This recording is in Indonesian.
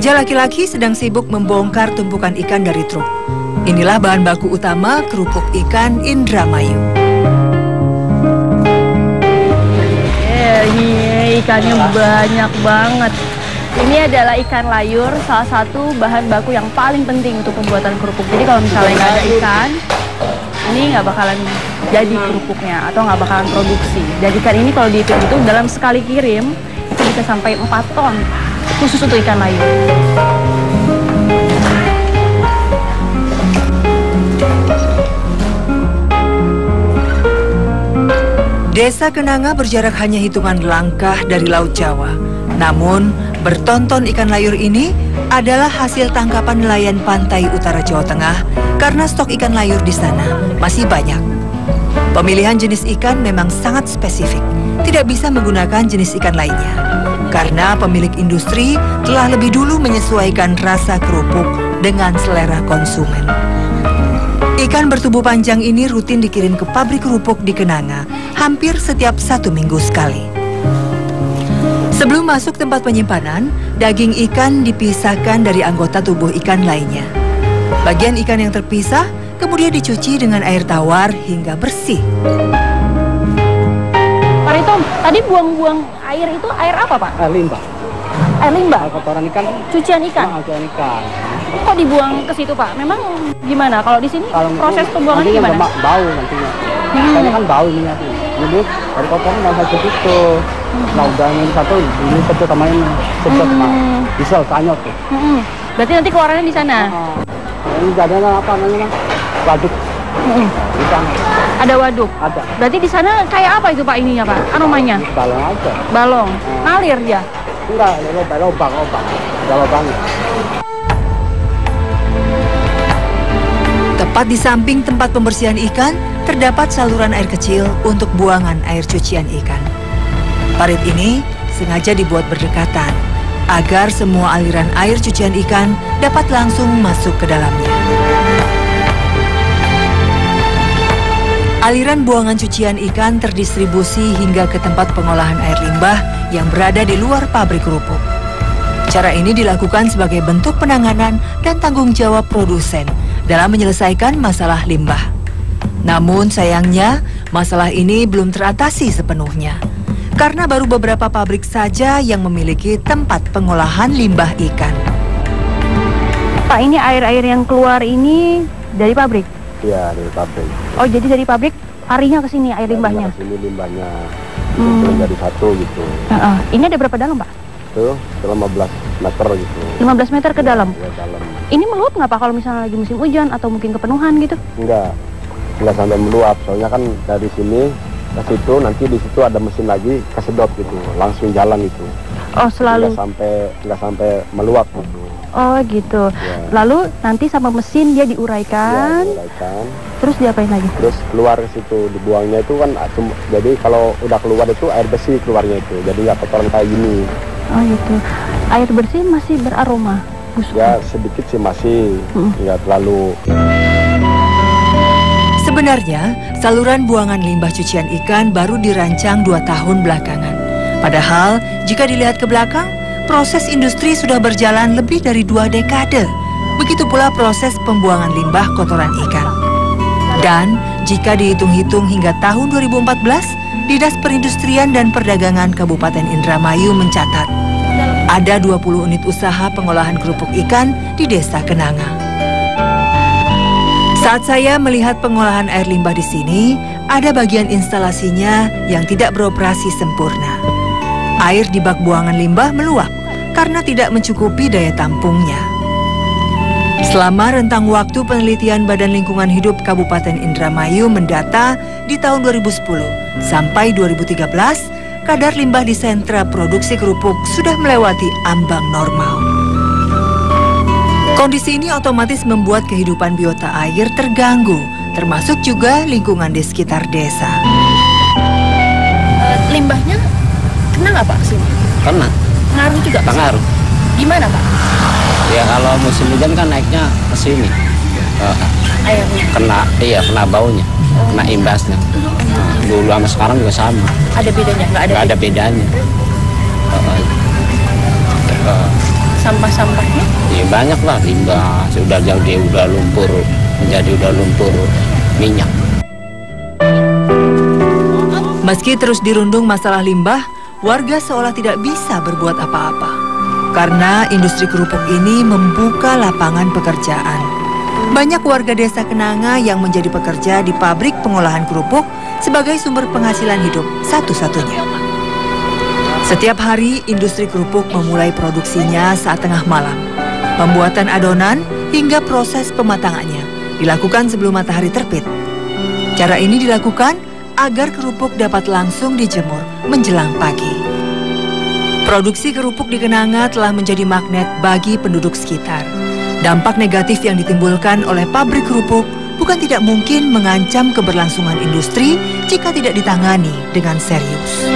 Pekerja laki-laki sedang sibuk membongkar tumpukan ikan dari truk. Inilah bahan baku utama kerupuk ikan Indramayu. Ini ikannya banyak banget. Ini adalah ikan layur, salah satu bahan baku yang paling penting untuk pembuatan kerupuk. Jadi kalau misalnya nggak ada ikan, ini nggak bakalan jadi kerupuknya atau nggak bakalan produksi. Dan ikan ini kalau dihitung itu dalam sekali kirim itu bisa sampai 4 ton khusus untuk ikan layur. Desa Kenanga berjarak hanya hitungan langkah dari Laut Jawa. Namun, bertonton ikan layur ini adalah hasil tangkapan nelayan pantai utara Jawa Tengah karena stok ikan layur di sana masih banyak. Pemilihan jenis ikan memang sangat spesifik, tidak bisa menggunakan jenis ikan lainnya. Karena pemilik industri telah lebih dulu menyesuaikan rasa kerupuk dengan selera konsumen. Ikan bertubuh panjang ini rutin dikirim ke pabrik kerupuk di Kenanga hampir setiap 1 minggu sekali. Sebelum masuk tempat penyimpanan, daging ikan dipisahkan dari anggota tubuh ikan lainnya. Bagian ikan yang terpisah kemudian dicuci dengan air tawar hingga bersih. Pak Rito, tadi buang-buang air itu air apa, Pak? Air limbah. Air limbah? Kotoran ikan. Cucian ikan? Cucian ikan. Kok dibuang ke situ, Pak? Memang gimana? Kalau di sini proses pembuangannya gimana? Bau nantinya. Karena kan bau ininya. Jadi dari kotoran langsung ke situ. Nah udah ini satu, ini sedot sama ini. Sedot sama diesel, kanyot tuh. Berarti nanti keluarannya di sana? Ini jadinya apa namanya? Waduk. Di sana. Ada waduk? Ada. Berarti di sana kayak apa itu, Pak, ininya, Pak? Aromanya? Balong aja. Balong? Ngalir dia? Enggak, lubang. Ada lubangnya. Tepat di samping tempat pembersihan ikan, terdapat saluran air kecil untuk buangan air cucian ikan. Parit ini sengaja dibuat berdekatan, agar semua aliran air cucian ikan dapat langsung masuk ke dalamnya. Aliran buangan cucian ikan terdistribusi hingga ke tempat pengolahan air limbah yang berada di luar pabrik kerupuk. Cara ini dilakukan sebagai bentuk penanganan dan tanggung jawab produsen dalam menyelesaikan masalah limbah. Namun sayangnya, masalah ini belum teratasi sepenuhnya. Karena baru beberapa pabrik saja yang memiliki tempat pengolahan limbah ikan. Pak, ini air-air yang keluar ini dari pabrik? Iya, dari pabrik. Oh, jadi dari pabrik larinya ke sini air limbahnya? Ke sini limbahnya. Jadi satu gitu. Ini ada berapa dalam, Pak? Itu 15 meter gitu. 15 meter ke dalam? Ya, dalam. Ini meluap nggak, Pak, kalau misalnya lagi musim hujan atau mungkin kepenuhan gitu? Enggak sampai meluap. Soalnya kan dari sini ke situ, nanti di situ ada mesin lagi kesedot gitu, langsung jalan gitu. Oh, selalu? Nggak sampai meluap gitu. Oh gitu. Ya. Lalu nanti sama mesin dia diuraikan. Ya, diuraikan. Terus diapain lagi? Terus keluar ke situ, dibuangnya itu kan, jadi kalau udah keluar itu air bersih keluarnya itu, jadi nggak kotoran kayak gini. Oh gitu. Air bersih masih beraroma? Busuk. Ya sedikit sih masih, nggak terlalu. Sebenarnya, saluran buangan limbah cucian ikan baru dirancang 2 tahun belakangan. Padahal, jika dilihat ke belakang, proses industri sudah berjalan lebih dari 2 dekade. Begitu pula proses pembuangan limbah kotoran ikan. Dan, jika dihitung-hitung hingga tahun 2014, Dinas Perindustrian dan Perdagangan Kabupaten Indramayu mencatat ada 20 unit usaha pengolahan kerupuk ikan di Desa Kenanga. Saat saya melihat pengolahan air limbah di sini, ada bagian instalasinya yang tidak beroperasi sempurna. Air di bak buangan limbah meluap karena tidak mencukupi daya tampungnya. Selama rentang waktu penelitian Badan Lingkungan Hidup Kabupaten Indramayu mendata di tahun 2010 sampai 2013, kadar limbah di sentra produksi kerupuk sudah melewati ambang normal. Kondisi ini otomatis membuat kehidupan biota air terganggu, termasuk juga lingkungan di sekitar desa. Limbahnya kena nggak, Pak, sini? Kena. Ngaruh juga? Pengaruh. Gimana, Pak? Ya kalau musim hujan kan naiknya ke sini. Airnya? Kena baunya, kena imbasnya. Dulu sama sekarang juga sama. Ada bedanya? Nggak ada bedanya. sampah-sampahnya? Ya banyak lah limbah. Sudah jauh dia udah lumpur, menjadi udah lumpur minyak. Meski terus dirundung masalah limbah, warga seolah tidak bisa berbuat apa-apa. Karena industri kerupuk ini membuka lapangan pekerjaan. Banyak warga desa Kenanga yang menjadi pekerja di pabrik pengolahan kerupuk sebagai sumber penghasilan hidup satu-satunya. Setiap hari, industri kerupuk memulai produksinya saat tengah malam. Pembuatan adonan hingga proses pematangannya dilakukan sebelum matahari terbit. Cara ini dilakukan agar kerupuk dapat langsung dijemur menjelang pagi. Produksi kerupuk di Kenanga telah menjadi magnet bagi penduduk sekitar. Dampak negatif yang ditimbulkan oleh pabrik kerupuk bukan tidak mungkin mengancam keberlangsungan industri jika tidak ditangani dengan serius.